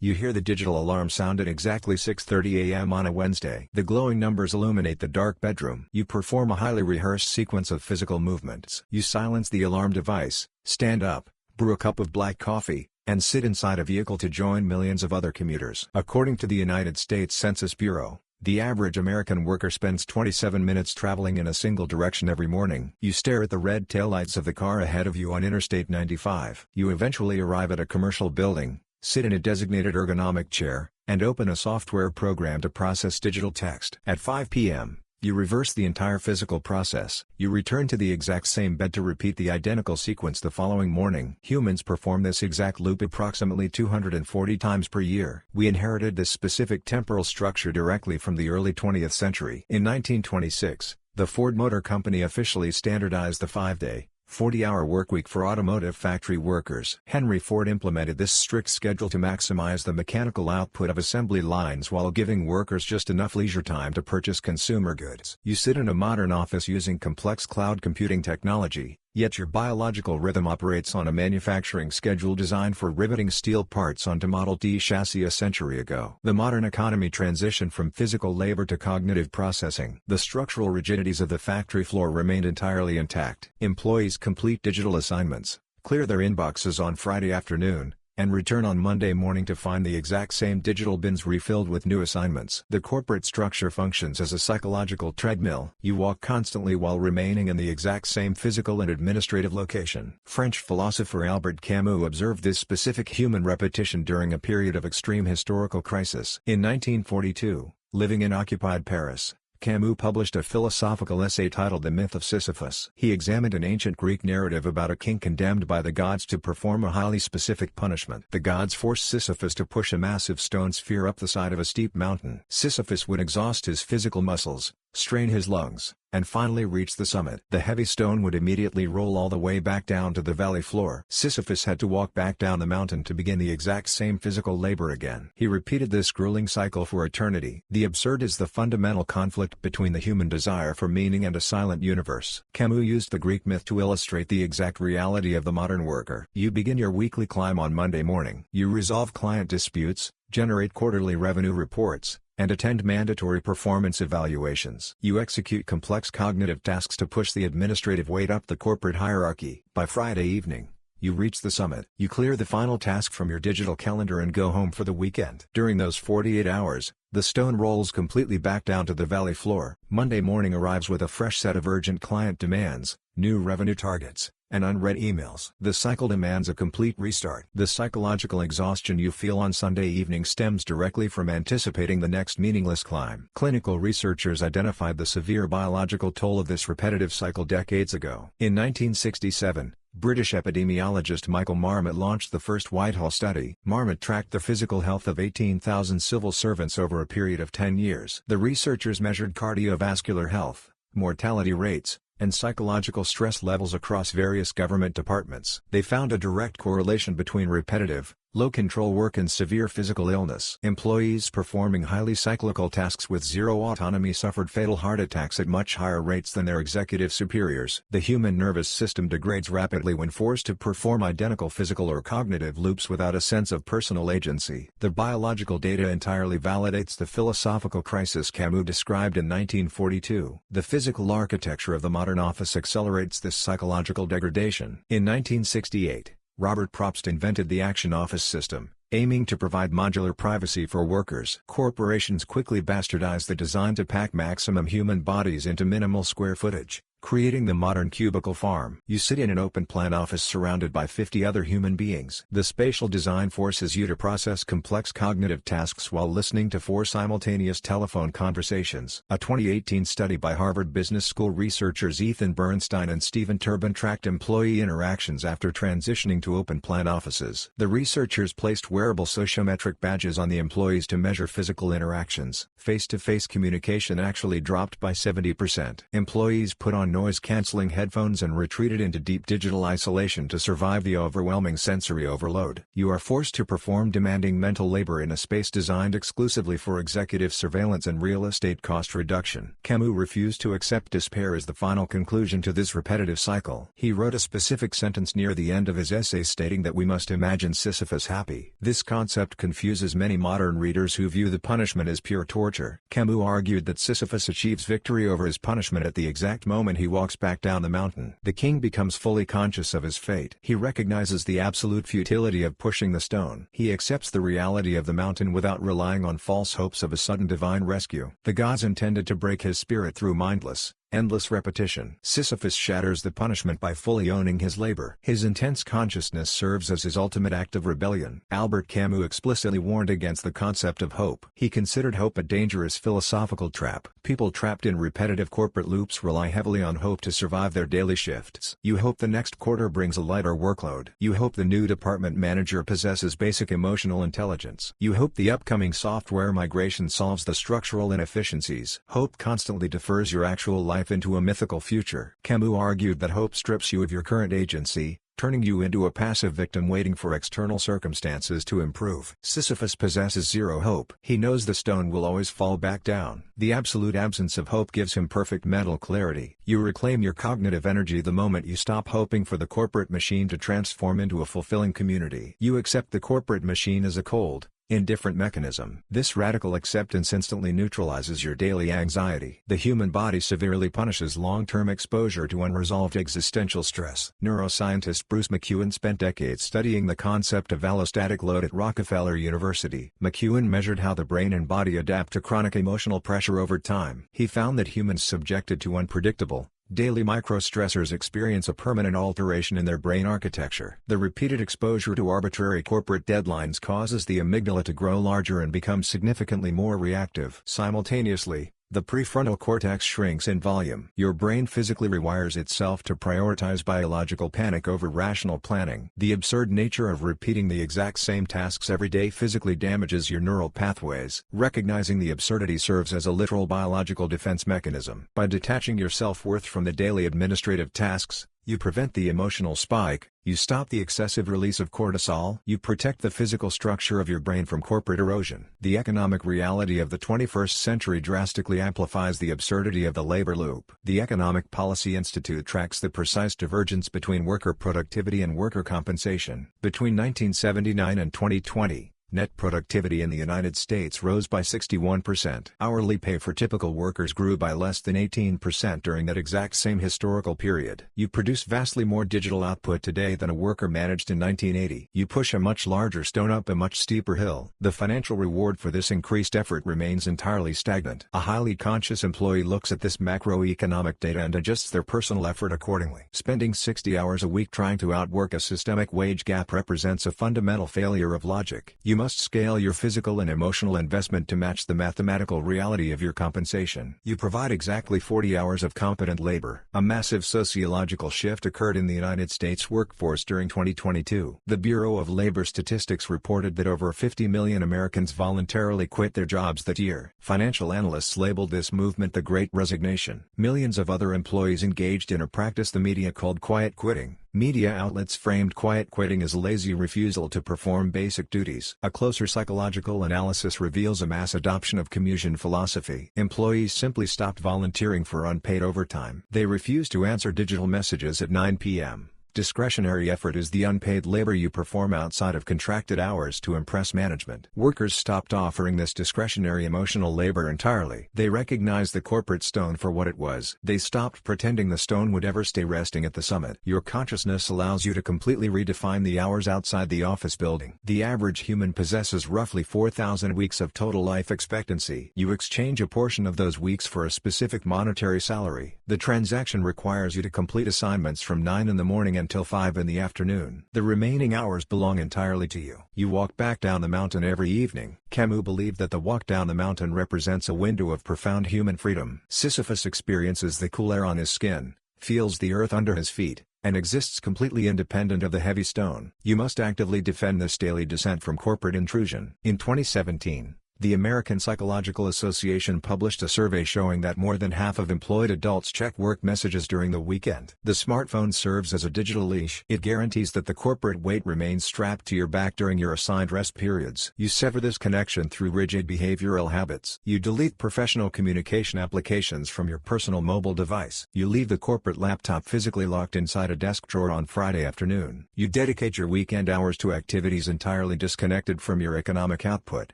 You hear the digital alarm sound at exactly 6:30 a.m. on a Wednesday. The glowing numbers illuminate the dark bedroom. You perform a highly rehearsed sequence of physical movements. You silence the alarm device, stand up, brew a cup of black coffee, and sit inside a vehicle to join millions of other commuters. According to the United States Census Bureau, the average American worker spends 27 minutes traveling in a single direction every morning. You stare at the red taillights of the car ahead of you on Interstate 95. You eventually arrive at a commercial building, sit in a designated ergonomic chair, and open a software program to process digital text. At 5 p.m., you reverse the entire physical process. You return to the exact same bed to repeat the identical sequence the following morning. Humans perform this exact loop approximately 240 times per year. We inherited this specific temporal structure directly from the early 20th century. In 1926, the Ford Motor Company officially standardized the 5-day, 40-hour workweek for automotive factory workers. Henry Ford implemented this strict schedule to maximize the mechanical output of assembly lines while giving workers just enough leisure time to purchase consumer goods. You sit in a modern office using complex cloud computing technology, yet your biological rhythm operates on a manufacturing schedule designed for riveting steel parts onto Model T chassis a century ago. The modern economy transitioned from physical labor to cognitive processing. The structural rigidities of the factory floor remained entirely intact. Employees complete digital assignments, clear their inboxes on Friday afternoon, and return on Monday morning to find the exact same digital bins refilled with new assignments. The corporate structure functions as a psychological treadmill. You walk constantly while remaining in the exact same physical and administrative location. French philosopher Albert Camus observed this specific human repetition during a period of extreme historical crisis. In 1942, living in occupied Paris, Camus published a philosophical essay titled The Myth of Sisyphus. He examined an ancient Greek narrative about a king condemned by the gods to perform a highly specific punishment. The gods forced Sisyphus to push a massive stone sphere up the side of a steep mountain. Sisyphus would exhaust his physical muscles, strain his lungs, and finally reach the summit. The heavy stone would immediately roll all the way back down to the valley floor. Sisyphus had to walk back down the mountain to begin the exact same physical labor again. He repeated this grueling cycle for eternity. The absurd is the fundamental conflict between the human desire for meaning and a silent universe. Camus used the Greek myth to illustrate the exact reality of the modern worker. You begin your weekly climb on Monday morning. You resolve client disputes, generate quarterly revenue reports, and attend mandatory performance evaluations. You execute complex cognitive tasks to push the administrative weight up the corporate hierarchy. By Friday evening, you reach the summit. You clear the final task from your digital calendar and go home for the weekend. During those 48 hours, the stone rolls completely back down to the valley floor. Monday morning arrives with a fresh set of urgent client demands, new revenue targets, and unread emails. The cycle demands a complete restart. The psychological exhaustion you feel on Sunday evening stems directly from anticipating the next meaningless climb. Clinical researchers identified the severe biological toll of this repetitive cycle decades ago. In 1967, British epidemiologist Michael Marmot launched the first Whitehall study. Marmot tracked the physical health of 18,000 civil servants over a period of 10 years. The researchers measured cardiovascular health, mortality rates, and psychological stress levels across various government departments. They found a direct correlation between repetitive, low-control work and severe physical illness. Employees performing highly cyclical tasks with zero autonomy suffered fatal heart attacks at much higher rates than their executive superiors. The human nervous system degrades rapidly when forced to perform identical physical or cognitive loops without a sense of personal agency. The biological data entirely validates the philosophical crisis Camus described in 1942. The physical architecture of the modern office accelerates this psychological degradation. In 1968, Robert Probst invented the Action Office system, aiming to provide modular privacy for workers. Corporations quickly bastardized the design to pack maximum human bodies into minimal square footage, creating the modern cubicle farm. You sit in an open-plan office surrounded by 50 other human beings. The spatial design forces you to process complex cognitive tasks while listening to 4 simultaneous telephone conversations. A 2018 study by Harvard Business School researchers Ethan Bernstein and Stephen Turbin tracked employee interactions after transitioning to open-plan offices. The researchers placed wearable sociometric badges on the employees to measure physical interactions. Face-to-face communication actually dropped by 70%. Employees put on on noise-canceling headphones and retreated into deep digital isolation to survive the overwhelming sensory overload. You are forced to perform demanding mental labor in a space designed exclusively for executive surveillance and real estate cost reduction. Camus refused to accept despair as the final conclusion to this repetitive cycle. He wrote a specific sentence near the end of his essay stating that we must imagine Sisyphus happy. This concept confuses many modern readers who view the punishment as pure torture. Camus argued that Sisyphus achieves victory over his punishment at the exact moment he walks back down the mountain. The king becomes fully conscious of his fate. He recognizes the absolute futility of pushing the stone. He accepts the reality of the mountain without relying on false hopes of a sudden divine rescue. The gods intended to break his spirit through mindless, endless repetition. Sisyphus shatters the punishment by fully owning his labor. His intense consciousness serves as his ultimate act of rebellion. Albert Camus explicitly warned against the concept of hope. He considered hope a dangerous philosophical trap. People trapped in repetitive corporate loops rely heavily on hope to survive their daily shifts. You hope the next quarter brings a lighter workload. You hope the new department manager possesses basic emotional intelligence. You hope the upcoming software migration solves the structural inefficiencies. Hope constantly defers your actual life into a mythical future. Camus argued that hope strips you of your current agency, turning you into a passive victim waiting for external circumstances to improve. Sisyphus possesses zero hope. He knows the stone will always fall back down. The absolute absence of hope gives him perfect mental clarity. You reclaim your cognitive energy the moment you stop hoping for the corporate machine to transform into a fulfilling community. You accept the corporate machine as a cold, indifferent mechanism. This radical acceptance instantly neutralizes your daily anxiety. The human body severely punishes long-term exposure to unresolved existential stress. Neuroscientist Bruce McEwen spent decades studying the concept of allostatic load at Rockefeller University. McEwen measured how the brain and body adapt to chronic emotional pressure over time. He found that humans subjected to unpredictable, daily microstressors experience a permanent alteration in their brain architecture. The repeated exposure to arbitrary corporate deadlines causes the amygdala to grow larger and become significantly more reactive. Simultaneously, the prefrontal cortex shrinks in volume. Your brain physically rewires itself to prioritize biological panic over rational planning. The absurd nature of repeating the exact same tasks every day physically damages your neural pathways. Recognizing the absurdity serves as a literal biological defense mechanism. By detaching your self-worth from the daily administrative tasks, you prevent the emotional spike, you stop the excessive release of cortisol, you protect the physical structure of your brain from corporate erosion. The economic reality of the 21st century drastically amplifies the absurdity of the labor loop. The Economic Policy Institute tracks the precise divergence between worker productivity and worker compensation. Between 1979 and 2020, net productivity in the United States rose by 61%. Hourly pay for typical workers grew by less than 18% during that exact same historical period. You produce vastly more digital output today than a worker managed in 1980. You push a much larger stone up a much steeper hill. The financial reward for this increased effort remains entirely stagnant. A highly conscious employee looks at this macroeconomic data and adjusts their personal effort accordingly. Spending 60 hours a week trying to outwork a systemic wage gap represents a fundamental failure of logic. You must scale your physical and emotional investment to match the mathematical reality of your compensation. You provide exactly 40 hours of competent labor. A massive sociological shift occurred in the United States workforce during 2022. The Bureau of Labor Statistics reported that over 50 million Americans voluntarily quit their jobs that year. Financial analysts labeled this movement the Great Resignation. Millions of other employees engaged in a practice the media called quiet quitting. Media outlets framed quiet quitting as a lazy refusal to perform basic duties. A closer psychological analysis reveals a mass adoption of commusion philosophy. Employees simply stopped volunteering for unpaid overtime. They refused to answer digital messages at 9 p.m. Discretionary effort is the unpaid labor you perform outside of contracted hours to impress management. Workers stopped offering this discretionary emotional labor entirely. They recognized the corporate stone for what it was. They stopped pretending the stone would ever stay resting at the summit. Your consciousness allows you to completely redefine the hours outside the office building. The average human possesses roughly 4,000 weeks of total life expectancy. You exchange a portion of those weeks for a specific monetary salary. The transaction requires you to complete assignments from 9 in the morning until 5 in the afternoon. The remaining hours belong entirely to you. You walk back down the mountain every evening. Camus believed that the walk down the mountain represents a window of profound human freedom. Sisyphus experiences the cool air on his skin, feels the earth under his feet, and exists completely independent of the heavy stone. You must actively defend this daily descent from corporate intrusion. In 2017, The American Psychological Association published a survey showing that more than half of employed adults check work messages during the weekend. The smartphone serves as a digital leash. It guarantees that the corporate weight remains strapped to your back during your assigned rest periods. You sever this connection through rigid behavioral habits. You delete professional communication applications from your personal mobile device. You leave the corporate laptop physically locked inside a desk drawer on Friday afternoon. You dedicate your weekend hours to activities entirely disconnected from your economic output.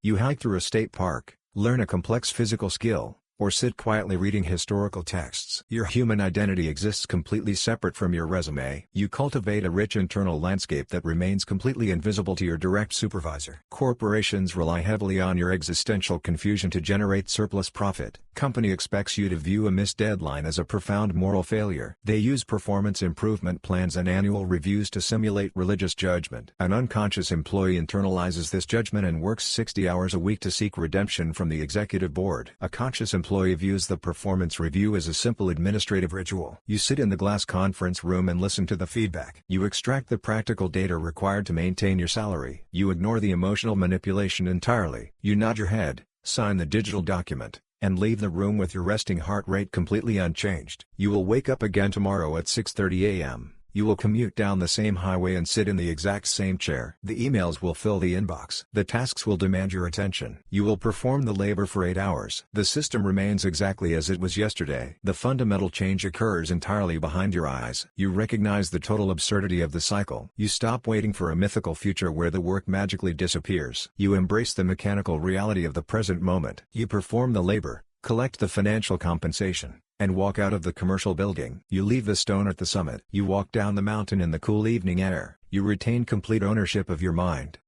You hike through a state park, learn a complex physical skill, or sit quietly reading historical texts. Your human identity exists completely separate from your resume. You cultivate a rich internal landscape that remains completely invisible to your direct supervisor. Corporations rely heavily on your existential confusion to generate surplus profit. Company expects you to view a missed deadline as a profound moral failure. They use performance improvement plans and annual reviews to simulate religious judgment. An unconscious employee internalizes this judgment and works 60 hours a week to seek redemption from the executive board. A conscious employee views the performance review as a simple administrative ritual. You sit in the glass conference room and listen to the feedback. You extract the practical data required to maintain your salary. You ignore the emotional manipulation entirely. You nod your head, sign the digital document, and leave the room with your resting heart rate completely unchanged. You will wake up again tomorrow at 6:30 a.m. You will commute down the same highway and sit in the exact same chair. The emails will fill the inbox. The tasks will demand your attention. You will perform the labor for 8 hours. The system remains exactly as it was yesterday. The fundamental change occurs entirely behind your eyes. You recognize the total absurdity of the cycle. You stop waiting for a mythical future where the work magically disappears. You embrace the mechanical reality of the present moment. You perform the labor, collect the financial compensation, and walk out of the commercial building. You leave the stone at the summit. You walk down the mountain in the cool evening air. You retain complete ownership of your mind,